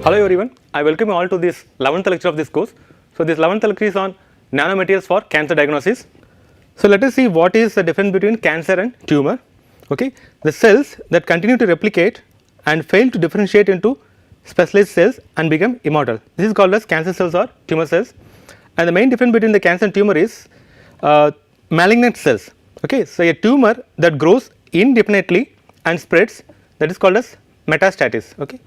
Hello everyone, I welcome you all to this 11th lecture of this course. So this 11th lecture is on nanomaterials for cancer diagnosis. So let us see what is the difference between cancer and tumor. Okay, the cells that continue to replicate and fail to differentiate into specialized cells and become immortal. This is called as cancer cells or tumor cells. And the main difference between the cancer and tumor is malignant cells. Okay, so a tumor that grows indefinitely and spreads, that is called as metastasis. Okay,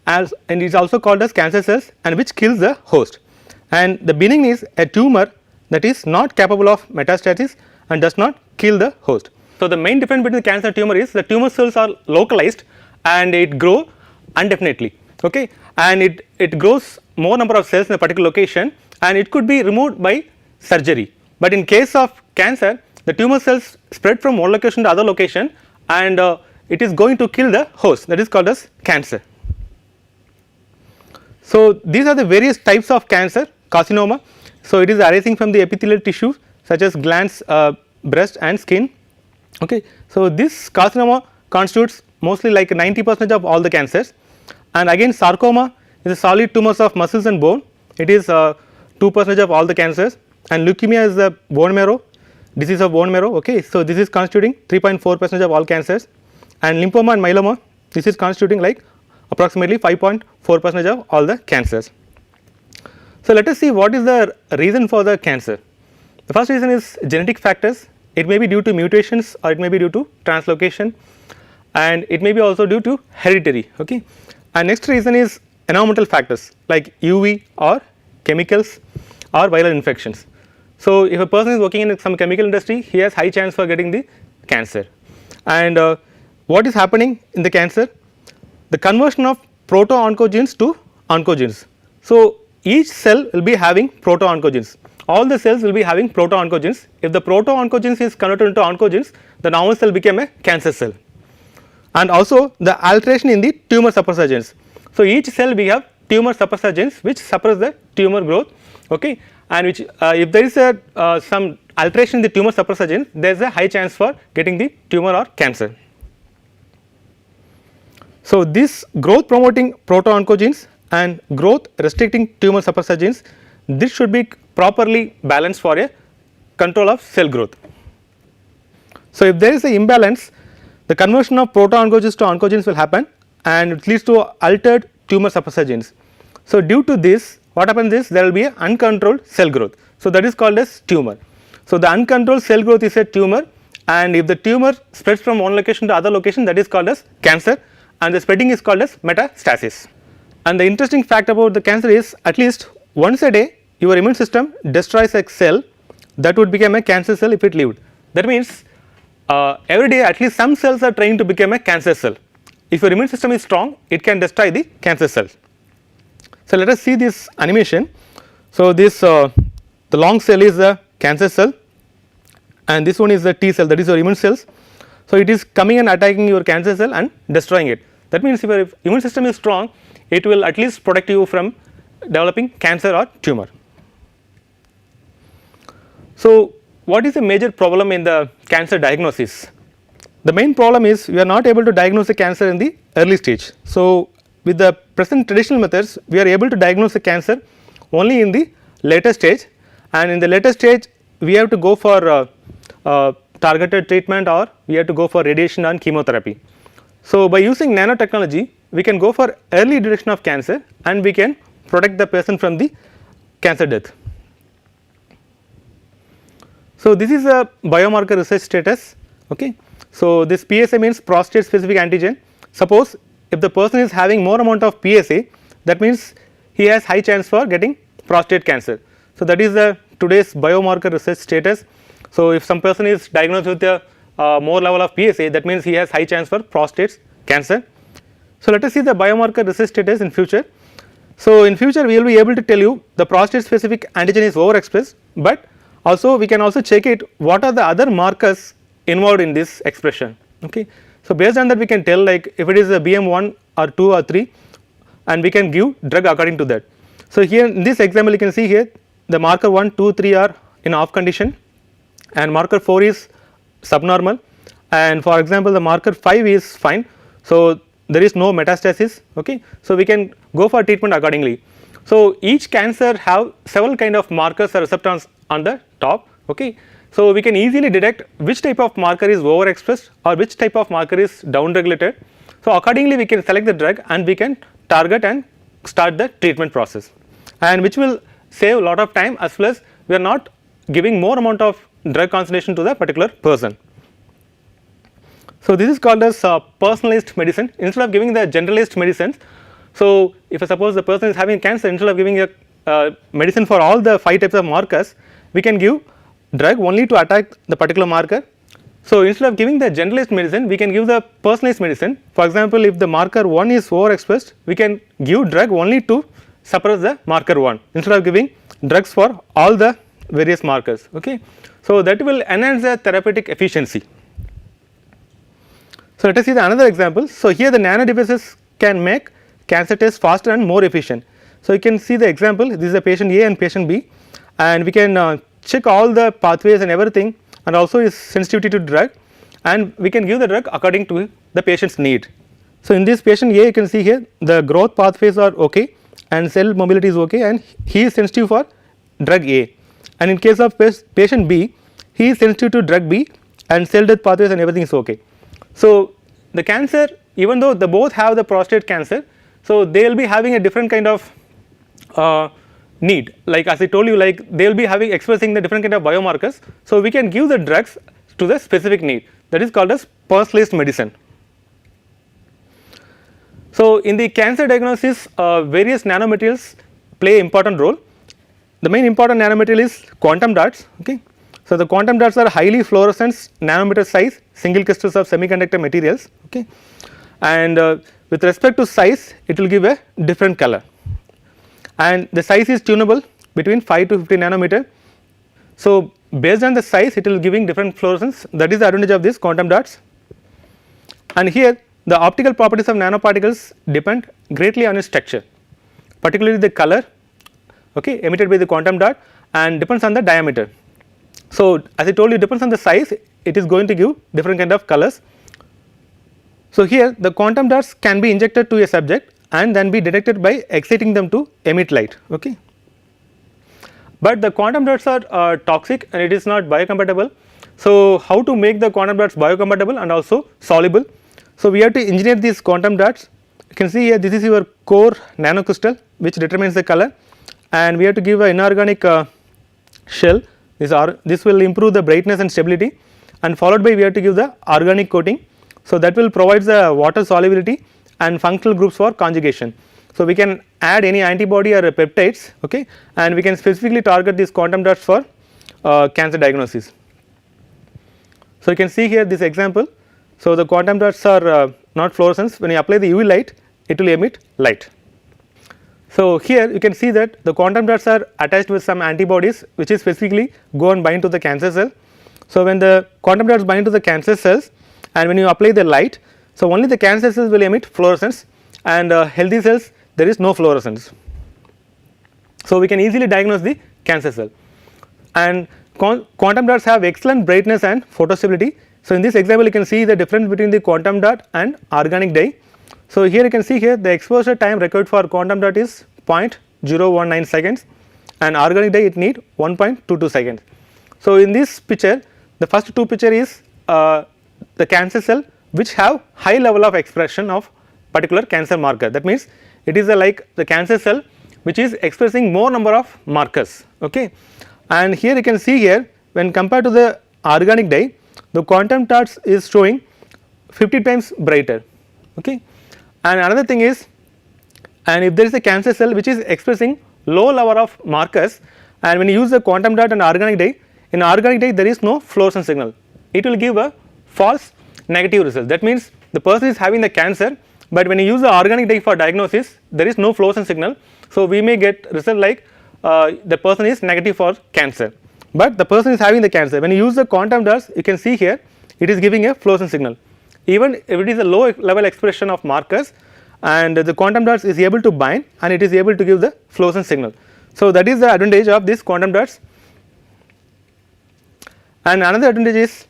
and it is also called as cancer cells, and which kills the host. And the benign is a tumor that is not capable of metastasis and does not kill the host. So the main difference between the cancer and tumor is the tumor cells are localized and it grow indefinitely. Okay, and it grows more number of cells in a particular location, and it could be removed by surgery. But in case of cancer, the tumor cells spread from one location to other location, and it is going to kill the host, that is called as cancer. So these are the various types of cancer. Carcinoma, so it is arising from the epithelial tissue such as glands, breast and skin. Okay, so this carcinoma constitutes mostly like 90% of all the cancers. And again sarcoma is a solid tumors of muscles and bone, it is 2% of all the cancers. And leukemia is the bone marrow, disease of bone marrow. Okay, so this is constituting 3.4% of all cancers. And lymphoma and myeloma, this is constituting like approximately 5.4% of all the cancers. So let us see what is the reason for the cancer. The first reason is genetic factors. It may be due to mutations, or it may be due to translocation, and it may be also due to hereditary. Okay, and next reason is environmental factors like UV or chemicals or viral infections. So if a person is working in some chemical industry, he has high chance for getting the cancer. And what is happening in the cancer? The conversion of proto-oncogenes to oncogenes. So each cell will be having proto-oncogenes. All the cells will be having proto-oncogenes. If the proto-oncogenes is converted into oncogenes, the normal cell became a cancer cell. And also the alteration in the tumor suppressor genes. So each cell we have tumor suppressor genes which suppress the tumor growth. Okay, and which if there is a some alteration in the tumor suppressor gene, there is a high chance for getting the tumor or cancer. So this growth promoting proto-oncogenes and growth restricting tumor suppressor genes, this should be properly balanced for a control of cell growth. So if there is an imbalance, the conversion of proto-oncogenes to oncogenes will happen, and it leads to altered tumor suppressor genes. So due to this, what happens is there will be an uncontrolled cell growth. So that is called as tumor. So the uncontrolled cell growth is a tumor, and if the tumor spreads from one location to other location, that is called as cancer, and the spreading is called as metastasis. And the interesting fact about the cancer is, at least once a day your immune system destroys a cell that would become a cancer cell if it lived. That means every day at least some cells are trying to become a cancer cell. If your immune system is strong, it can destroy the cancer cells. So let us see this animation. So this the long cell is the cancer cell, and this one is the T cell, that is your immune cells. So it is coming and attacking your cancer cell and destroying it. That means if your immune system is strong, it will at least protect you from developing cancer or tumor. So what is the major problem in the cancer diagnosis? The main problem is we are not able to diagnose the cancer in the early stage. So with the present traditional methods, we are able to diagnose the cancer only in the later stage, and in the later stage we have to go for targeted treatment, or we have to go for radiation and chemotherapy. So by using nanotechnology, we can go for early detection of cancer, and we can protect the person from the cancer death. So this is a biomarker research status. Okay, so this PSA means prostate specific antigen. Suppose if the person is having more amount of PSA, that means he has high chance for getting prostate cancer. So that is the today's biomarker research status. So if some person is diagnosed with a more level of PSA, that means he has high chance for prostate cancer. So let us see the biomarker research status in future. So in future we will be able to tell you the prostate specific antigen is overexpressed, but also we can also check it what are the other markers involved in this expression. Okay, so based on that we can tell like if it is a BM1 or 2 or 3, and we can give drug according to that. So here in this example you can see here the marker 1, 2, 3 are in off condition, and marker 4 is subnormal, and for example the marker 5 is fine. So there is no metastasis, okay. So we can go for treatment accordingly. So each cancer have several kind of markers or receptors on the top, okay. So we can easily detect which type of marker is overexpressed or which type of marker is downregulated. So accordingly we can select the drug and we can target and start the treatment process, and which will save a lot of time, as well as we are not giving more amount of drug concentration to the particular person. So this is called as personalized medicine instead of giving the generalized medicines. So if suppose the person is having cancer, instead of giving a medicine for all the 5 types of markers, we can give drug only to attack the particular marker. So instead of giving the generalized medicine, we can give the personalized medicine. For example, if the marker 1 is overexpressed, we can give drug only to suppress the marker 1 instead of giving drugs for all the various markers, okay. So that will enhance the therapeutic efficiency. So let us see the another example. So here the nano devices can make cancer tests faster and more efficient. So you can see the example, this is a patient A and patient B, and we can check all the pathways and everything, and also is sensitivity to drug, and we can give the drug according to the patient's need. So in this patient A, you can see here the growth pathways are okay and cell mobility is okay, and he is sensitive for drug A. And in case of patient B, he is sensitive to drug B and cell death pathways and everything is okay. So the cancer, even though they both have the prostate cancer, so they will be having a different kind of need, like as I told you, like they will be having expressing the different kind of biomarkers. So we can give the drugs to the specific need, that is called as personalized medicine. So in the cancer diagnosis, various nanomaterials play important role. The main important nanomaterial is quantum dots, okay. So the quantum dots are highly fluorescent nanometer size single crystals of semiconductor materials, okay, and with respect to size, it will give a different color, and the size is tunable between 5 to 50 nanometer. So based on the size, it will giving different fluorescence. That is the advantage of these quantum dots. And here the optical properties of nanoparticles depend greatly on its structure, particularly the color, okay, emitted by the quantum dot, and depends on the diameter. So as I told you, depends on the size, it is going to give different kind of colors. So here the quantum dots can be injected to a subject and then be detected by exciting them to emit light, okay. But the quantum dots are toxic and it is not biocompatible. So how to make the quantum dots biocompatible and also soluble? So we have to engineer these quantum dots. You can see here, this is your core nanocrystal which determines the color, and we have to give an inorganic shell. This will improve the brightness and stability, and followed by we have to give the organic coating. So that will provide the water solubility and functional groups for conjugation. So we can add any antibody or peptides, okay, and we can specifically target these quantum dots for cancer diagnosis. So you can see here this example. So the quantum dots are not fluorescence. When you apply the UV light, it will emit light. So here you can see that the quantum dots are attached with some antibodies which is specifically go and bind to the cancer cell. So when the quantum dots bind to the cancer cells and when you apply the light, so only the cancer cells will emit fluorescence, and healthy cells there is no fluorescence. So we can easily diagnose the cancer cell, and quantum dots have excellent brightness and photostability. So in this example you can see the difference between the quantum dot and organic dye. So here you can see here the exposure time required for quantum dot is 0.019 seconds, and organic dye it need 1.22 seconds. So in this picture, the first two picture is the cancer cell which have high level of expression of particular cancer marker. That means it is like the cancer cell which is expressing more number of markers, okay. And here you can see here when compared to the organic dye, the quantum dots is showing 50 times brighter, okay. And another thing is, and if there is a cancer cell which is expressing low level of markers, and when you use the quantum dot and organic dye, in organic dye there is no fluorescence signal, it will give a false negative result. That means the person is having the cancer, but when you use the organic dye for diagnosis, there is no fluorescence signal. So we may get result like the person is negative for cancer, but the person is having the cancer. When you use the quantum dots, you can see here it is giving a fluorescence signal, even if it is a low level expression of markers, and the quantum dots is able to bind and it is able to give the fluorescence signal. So that is the advantage of these quantum dots. And another advantage is,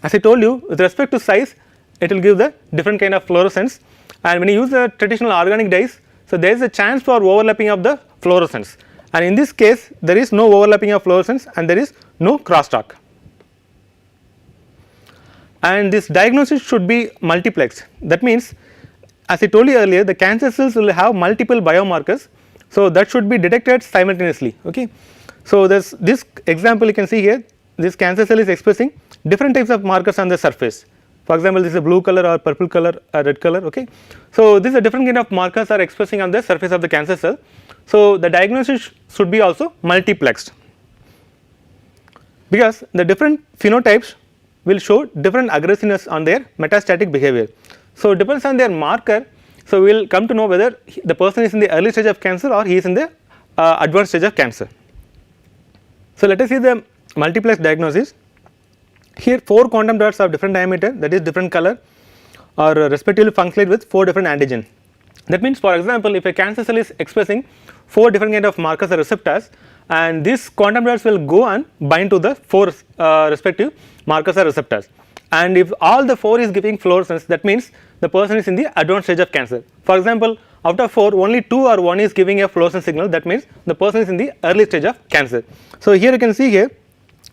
as I told you, with respect to size, it will give the different kind of fluorescence, and when you use the traditional organic dyes, so there is a chance for overlapping of the fluorescence, and in this case there is no overlapping of fluorescence and there is no crosstalk. And this diagnosis should be multiplexed. That means, as I told you earlier, the cancer cells will have multiple biomarkers, so that should be detected simultaneously. Okay. So this example you can see here, this cancer cell is expressing different types of markers on the surface. For example, this is a blue color or purple color or red color. Okay. So this is a different kind of markers are expressing on the surface of the cancer cell. So the diagnosis should be also multiplexed, because the different phenotypes will show different aggressiveness on their metastatic behavior. So depends on their marker, so we will come to know whether the person is in the early stage of cancer or he is in the advanced stage of cancer. So let us see the multiplex diagnosis. Here 4 quantum dots of different diameter, that is different color, are respectively functionate with 4 different antigens. That means, for example, if a cancer cell is expressing 4 different kind of markers or receptors, and these quantum dots will go and bind to the 4 respective markers or receptors, and if all the 4 is giving fluorescence, that means the person is in the advanced stage of cancer. For example, out of 4 only 2 or 1 is giving a fluorescence signal, that means the person is in the early stage of cancer. So here you can see here,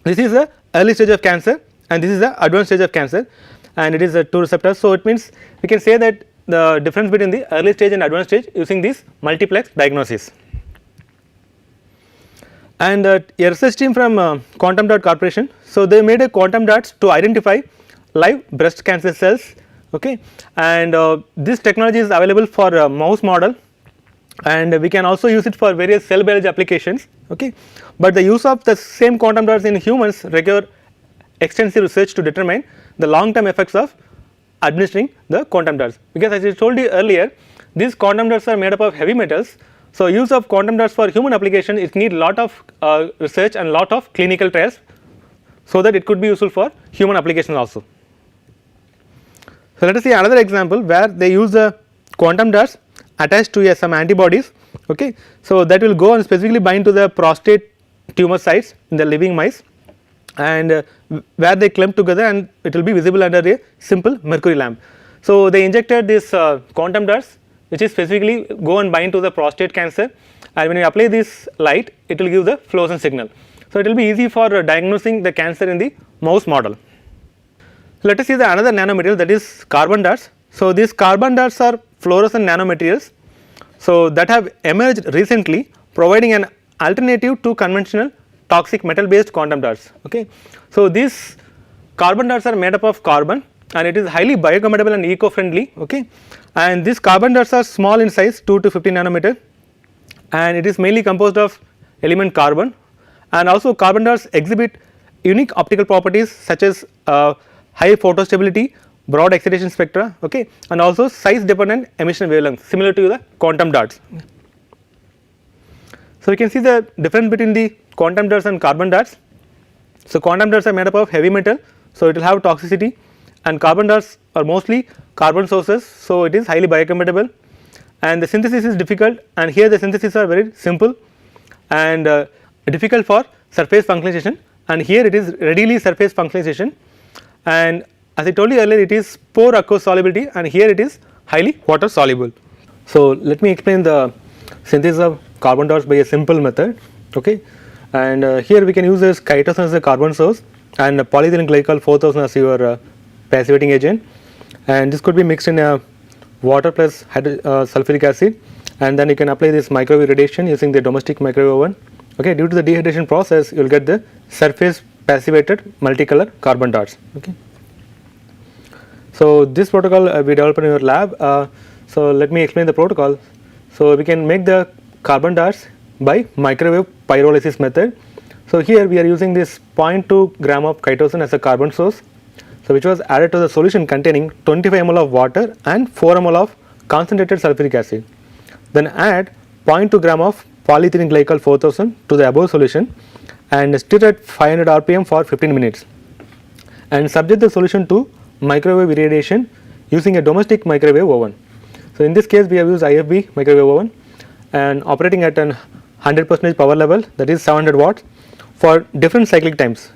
this is the early stage of cancer and this is the advanced stage of cancer, and it is 2 receptors. So it means we can say that the difference between the early stage and advanced stage using this multiplex diagnosis. And a research team from Quantum Dot Corporation, so they made a quantum dots to identify live breast cancer cells. Okay, and this technology is available for a mouse model, and we can also use it for various cell biology applications. Okay, but the use of the same quantum dots in humans require extensive research to determine the long term effects of administering the quantum dots, because as I told you earlier, these quantum dots are made up of heavy metals. So use of quantum dots for human application, it need lot of research and lot of clinical trials, so that it could be useful for human applications also. So let us see another example where they use the quantum dots attached to some antibodies. Okay, so that will go and specifically bind to the prostate tumor sites in the living mice, and where they clump together and it will be visible under a simple mercury lamp. So they injected this quantum dots which is specifically go and bind to the prostate cancer, and when you apply this light it will give the fluorescence signal. So it will be easy for diagnosing the cancer in the mouse model. Let us see the another nanomaterial, that is carbon dots. So these carbon dots are fluorescent nanomaterials, so that have emerged recently, providing an alternative to conventional toxic metal based quantum dots. Okay, so these carbon dots are made up of carbon and it is highly biocompatible and eco friendly. Okay, and these carbon dots are small in size, 2 to 50 nanometer, and it is mainly composed of element carbon, and also carbon dots exhibit unique optical properties such as high photostability, broad excitation spectra, okay, and also size dependent emission wavelength similar to the quantum dots. So we can see the difference between the quantum dots and carbon dots. So quantum dots are made up of heavy metal, so it will have toxicity, and carbon dots are mostly carbon sources, so it is highly biocompatible, and the synthesis is difficult, and here the synthesis are very simple and difficult for surface functionalization, and here it is readily surface functionalization, and as I told you earlier, it is poor aqueous solubility, and here it is highly water soluble. So let me explain the synthesis of carbon dots by a simple method. Okay, and here we can use this chitosan as a carbon source and polyethylene glycol 4000 as your passivating agent, and this could be mixed in a water plus sulfuric acid, and then you can apply this microwave radiation using the domestic microwave oven. Okay, due to the dehydration process you will get the surface passivated multicolor carbon dots. Okay, so this protocol we developed in your lab. So let me explain the protocol. So we can make the carbon dots by microwave pyrolysis method. So here we are using this 0.2 gram of chitosan as a carbon source, so which was added to the solution containing 25 ml of water and 4 ml of concentrated sulfuric acid. Then add 0.2 gram of polyethylene glycol 4000 to the above solution and stir at 500 rpm for 15 minutes, and subject the solution to microwave irradiation using a domestic microwave oven. So in this case we have used IFB microwave oven and operating at an 100% power level, that is 700 watts, for different cyclic times.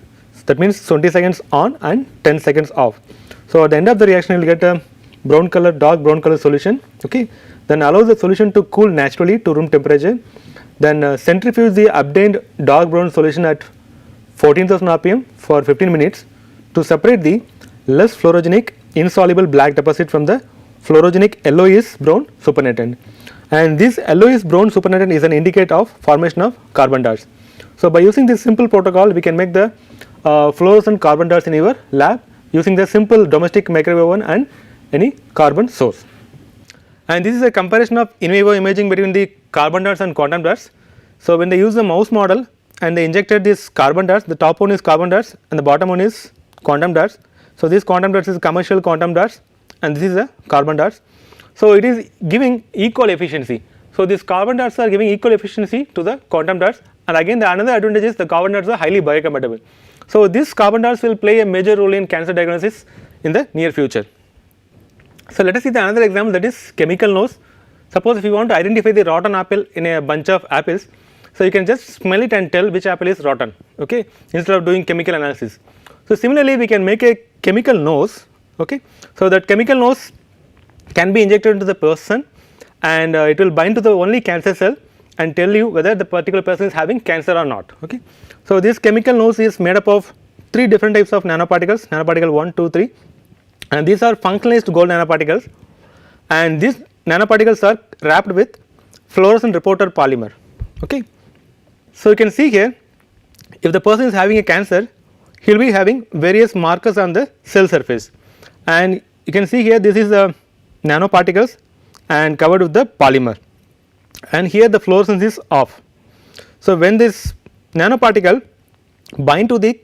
That means 20 seconds on and 10 seconds off. So at the end of the reaction you will get a brown color, dark brown color solution, okay. Then allow the solution to cool naturally to room temperature. Then centrifuge the obtained dark brown solution at 14,000 rpm for 15 minutes to separate the less fluorogenic insoluble black deposit from the fluorogenic yellowish brown supernatant. And this yellowish brown supernatant is an indicator of formation of carbon darts. So by using this simple protocol, we can make the fluorescent carbon darts in your lab using the simple domestic microwave oven and any carbon source. And this is a comparison of in vivo imaging between the carbon darts and quantum darts. So when they use the mouse model and they injected this carbon darts, the top one is carbon darts and the bottom one is quantum darts. So this quantum darts is commercial quantum darts and this is a carbon darts. So it is giving equal efficiency. So these carbon darts are giving equal efficiency to the quantum darts, and again the another advantage is the carbon darts are highly biocompatible. So this carbon darts will play a major role in cancer diagnosis in the near future. So let us see the another example, that is chemical nose. Suppose if you want to identify the rotten apple in a bunch of apples, so you can just smell it and tell which apple is rotten, okay, instead of doing chemical analysis. So similarly we can make a chemical nose, okay. So that chemical nose can be injected into the person and it will bind to the only cancer cell and tell you whether the particular person is having cancer or not, okay. So this chemical nose is made up of 3 different types of nanoparticles, nanoparticle 1, 2, 3, and these are functionalized gold nanoparticles, and these nanoparticles are wrapped with fluorescent reporter polymer, okay. So you can see here, if the person is having a cancer, he will be having various markers on the cell surface, and you can see here this is a nanoparticles and covered with the polymer, and here the fluorescence is off. So when this nanoparticle bind to the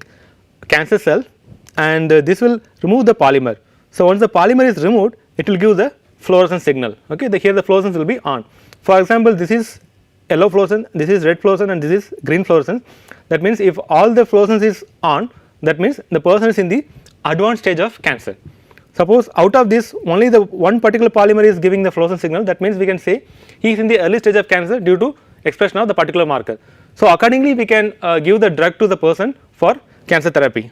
cancer cell and this will remove the polymer. So once the polymer is removed, it will give the fluorescence signal, okay. Here the fluorescence will be on. For example, this is yellow fluorescence, this is red fluorescence and this is green fluorescence. That means if all the fluorescence is on, that means the person is in the advanced stage of cancer. Suppose out of this only the one particular polymer is giving the fluorescence signal, that means we can say he is in the early stage of cancer due to expression of the particular marker. So accordingly we can give the drug to the person for cancer therapy.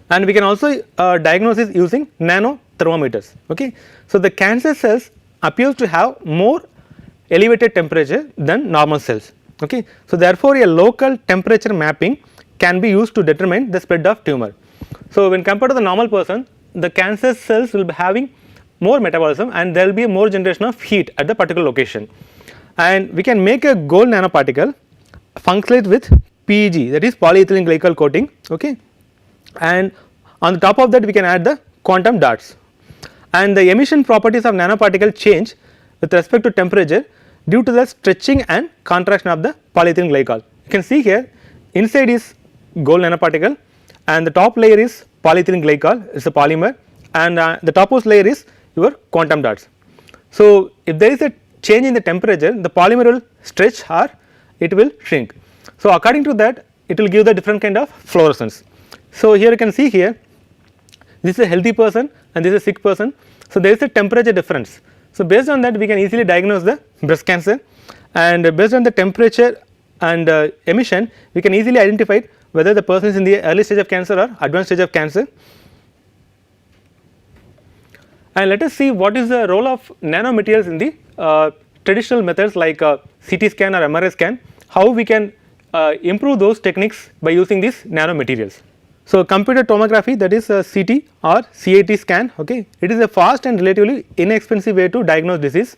And we can also diagnose it using nano thermometers, okay. So the cancer cells appears to have more elevated temperature than normal cells, okay. So therefore a local temperature mapping can be used to determine the spread of tumor. So when compared to the normal person, the cancer cells will be having more metabolism and there will be more generation of heat at the particular location. And we can make a gold nanoparticle functionate with PEG, that is polyethylene glycol coating, okay. And on the top of that we can add the quantum darts, and the emission properties of nanoparticle change with respect to temperature due to the stretching and contraction of the polyethylene glycol. You can see here inside is gold nanoparticle and the top layer is polyethylene glycol, it is a polymer, and the topmost layer is your quantum darts. So if there is a change in the temperature, the polymer will stretch or it will shrink. So according to that it will give the different kind of fluorescence. So here you can see here, this is a healthy person and this is a sick person. So there is a temperature difference. So based on that we can easily diagnose the breast cancer, and based on the temperature and emission we can easily identify whether the person is in the early stage of cancer or advanced stage of cancer. And let us see what is the role of nanomaterials in the traditional methods like CT scan or MRI scan, how we can improve those techniques by using these nanomaterials. So computed tomography, that is CT or CAT scan, okay, it is a fast and relatively inexpensive way to diagnose disease,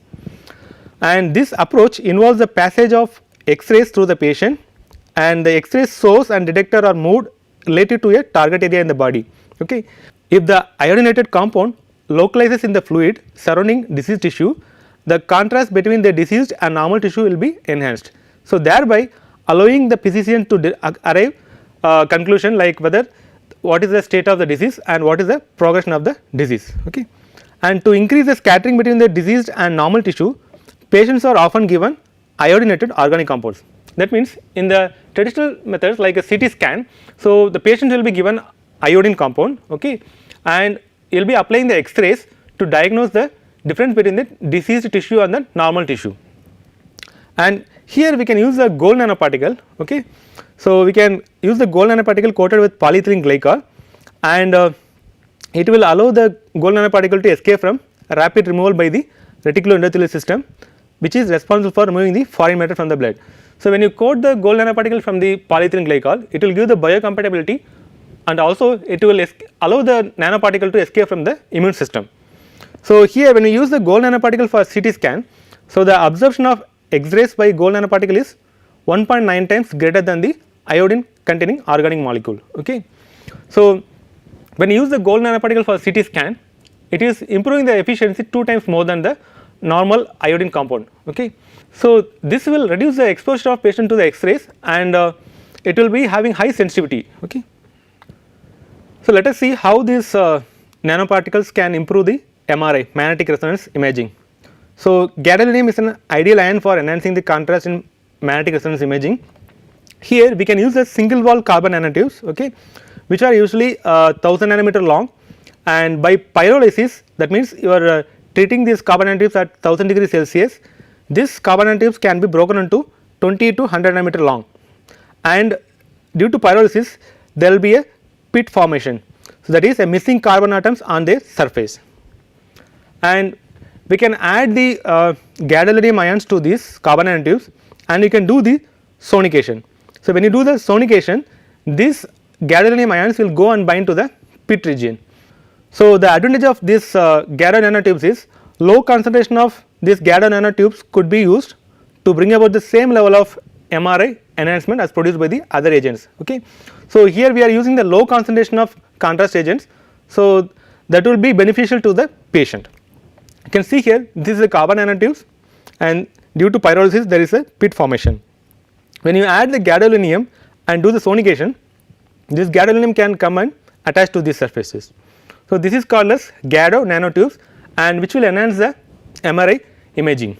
and this approach involves the passage of X-rays through the patient, and the X-ray source and detector are moved related to a target area in the body, okay. If the iodinated compound localizes in the fluid surrounding diseased tissue, the contrast between the diseased and normal tissue will be enhanced. So thereby allowing the physician to arrive conclusion like whether what is the state of the disease and what is the progression of the disease, okay. And to increase the scattering between the diseased and normal tissue, patients are often given iodinated organic compounds. That means in the traditional methods like a CT scan, so the patient will be given iodine compound, okay, and he will be applying the X-rays to diagnose the difference between the diseased tissue and the normal tissue. And here we can use the gold nanoparticle, okay. So we can use the gold nanoparticle coated with polyethylene glycol, and it will allow the gold nanoparticle to escape from rapid removal by the reticuloendothelial system, which is responsible for removing the foreign matter from the blood. So, when you coat the gold nanoparticle from the polyethylene glycol, it will give the biocompatibility, and also it will allow the nanoparticle to escape from the immune system. So, here when we use the gold nanoparticle for CT scan, so the absorption of X-rays by gold nanoparticle is 1.9 times greater than the iodine containing organic molecule. Okay. So, when you use the gold nanoparticle for CT scan, it is improving the efficiency 2 times more than the normal iodine compound. Okay. So, this will reduce the exposure of patient to the X-rays, and it will be having high sensitivity. Okay. So, let us see how these nanoparticles can improve the MRI, magnetic resonance imaging. So, gadolinium is an ideal ion for enhancing the contrast in magnetic resonance imaging. Here we can use a single wall carbon nanotubes, okay, which are usually 1000 nanometer long, and by pyrolysis, that means you are treating these carbon nanotubes at 1000 degrees Celsius. These carbon nanotubes can be broken into 20 to 100 nanometer long, and due to pyrolysis there will be a pit formation. So, that is a missing carbon atoms on their surface, and we can add the gadolinium ions to these carbon nanotubes, and you can do the sonication. So, when you do the sonication, these gadolinium ions will go and bind to the pit region. So, the advantage of this gado nanotubes is low concentration of these gado nanotubes could be used to bring about the same level of MRI enhancement as produced by the other agents. Okay. So, here we are using the low concentration of contrast agents. So, that will be beneficial to the patient. You can see here this is a carbon nanotubes, and due to pyrolysis there is a pit formation. When you add the gadolinium and do the sonication, this gadolinium can come and attach to these surfaces. So, this is called as gado nanotubes, and which will enhance the MRI imaging.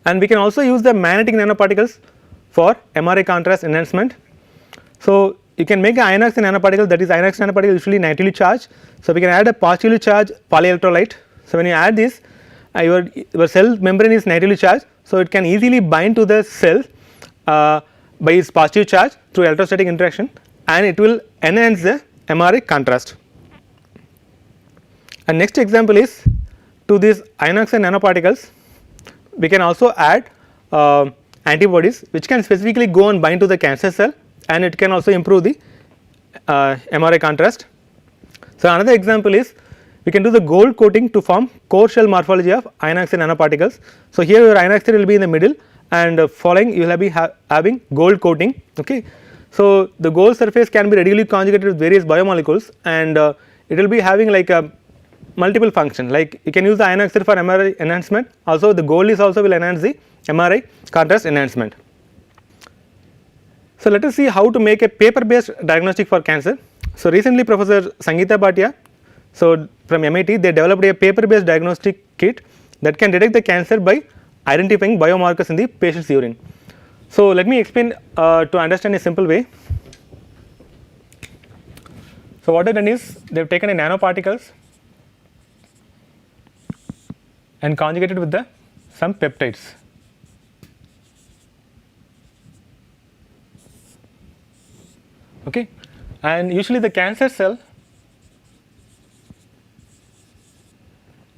And we can also use the magnetic nanoparticles for MRI contrast enhancement. So, you can make an inox nanoparticle, that is inox nanoparticle usually negatively charged. So, we can add a positively charged polyelectrolyte. So, when you add this, your cell membrane is negatively charged. So, it can easily bind to the cell by its positive charge through electrostatic interaction, and it will enhance the MRI contrast. And next example is, to these inox nanoparticles we can also add antibodies which can specifically go and bind to the cancer cell, and it can also improve the MRI contrast. So, another example is, we can do the gold coating to form core shell morphology of inox nanoparticles. So, here your inox will be in the middle, and following you will be having gold coating. Okay. So, the gold surface can be readily conjugated with various biomolecules, and it will be having like a multiple function, like you can use the inox for MRI enhancement, also the gold is also will enhance the MRI contrast enhancement. So, let us see how to make a paper based diagnostic for cancer. So, recently Professor Sangeeta Bhatia, so from MIT, they developed a paper based diagnostic kit that can detect the cancer by identifying biomarkers in the patient's urine. So, let me explain to understand a simple way. So, what they have done is, they have taken a nanoparticles and conjugated with some peptides. Okay. And usually the cancer cell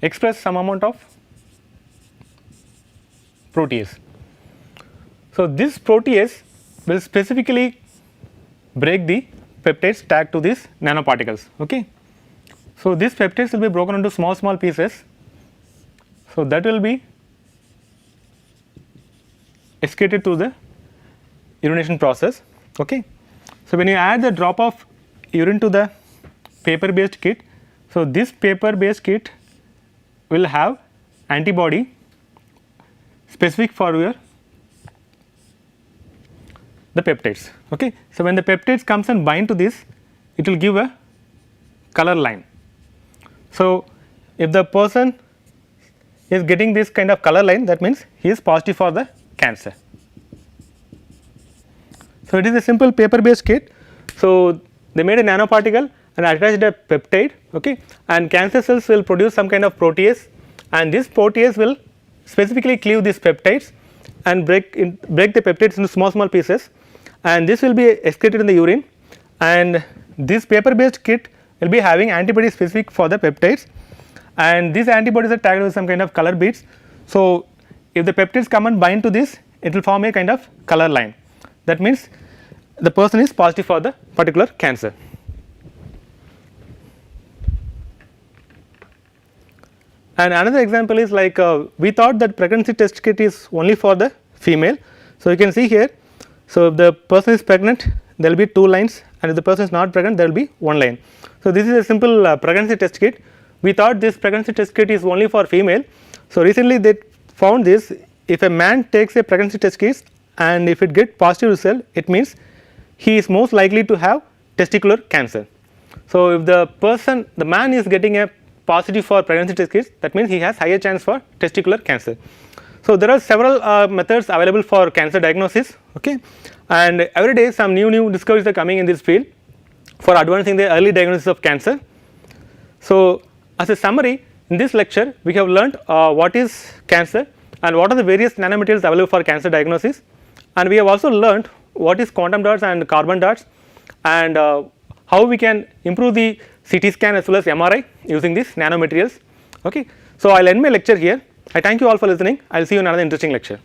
express some amount of protease. So, this protease will specifically break the peptides tagged to these nanoparticles. Okay. So, these peptides will be broken into small pieces. So, that will be excreted to the urination process. Okay. So, when you add the drop of urine to the paper based kit, so this paper based kit will have antibody specific for the peptides. Okay. So, when the peptides comes and bind to this, it will give a color line. So, if the person is getting this kind of color line, that means he is positive for the cancer. So, it is a simple paper based kit. So, they made a nanoparticle and attached a peptide, okay, and cancer cells will produce some kind of protease, and this protease will specifically cleave these peptides and break the peptides into small pieces, and this will be excreted in the urine, and this paper based kit will be having antibodies specific for the peptides, and these antibodies are tagged with some kind of color beads. So, if the peptides come and bind to this, it will form a kind of color line, that means the person is positive for the particular cancer. And another example is like we thought that pregnancy test kit is only for the female. So, you can see here, so if the person is pregnant there will be 2 lines, and if the person is not pregnant there will be 1 line. So, this is a simple pregnancy test kit. We thought this pregnancy test kit is only for female. So, recently they found this, if a man takes a pregnancy test kit and if it get positive result, it means he is most likely to have testicular cancer. So, if the man is getting a positive for pregnancy test kits, that means he has higher chance for testicular cancer. So, there are several methods available for cancer diagnosis, okay, and every day some new discoveries are coming in this field for advancing the early diagnosis of cancer. So, as a summary, in this lecture we have learnt what is cancer and what are the various nanomaterials available for cancer diagnosis, and we have also learnt what is quantum dots and carbon dots, and how we can improve the CT scan as well as MRI using these nanomaterials. Okay. So, I will end my lecture here. I thank you all for listening. I will see you in another interesting lecture.